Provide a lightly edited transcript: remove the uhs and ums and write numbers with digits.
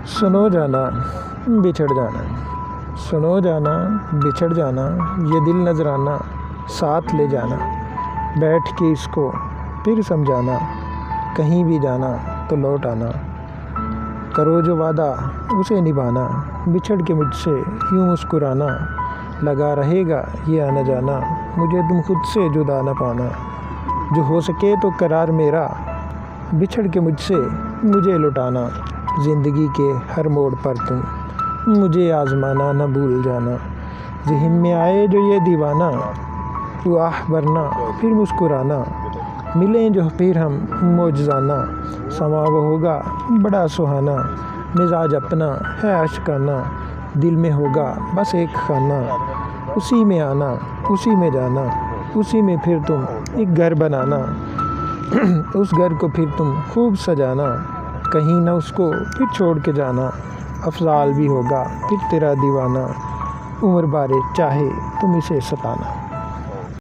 سنو جانا بچھڑ جانا، سنو جانا بچھڑ جانا، یہ دل نذرانہ ساتھ لے جانا، بیٹھ کے اس کو پھر سمجھانا، کہیں بھی جانا تو لوٹ آنا، کرو جو وعدہ اسے نبھانا، بچھڑ کے مجھ سے یوں مسکرانا، لگا رہے گا یہ آنا جانا، مجھے تم خود سے جدا نہ پانا، جو ہو سکے تو قرار میرا، بچھڑ کے مجھ سے مجھے لٹانا، زندگی کے ہر موڑ پر تم مجھے آزمانا، نہ بھول جانا، ذہن میں آئے جو یہ دیوانہ، تو آہ بھرنا پھر مسکرانا، ملیں جو پھر ہم معجزانہ، سما وہ ہوگا بڑا سہانا، مزاج اپنا ہے اشکانہ، دل میں ہوگا بس ایک خانہ، اسی میں آنا اسی میں جانا، اسی میں پھر تم ایک گھر بنانا، اس گھر کو پھر تم خوب سجانا، کہیں نہ اس کو پھر چھوڑ کے جانا، افضال بھی ہوگا پھر تیرا دیوانہ، عمر بھر چاہے تم اسے ستانا۔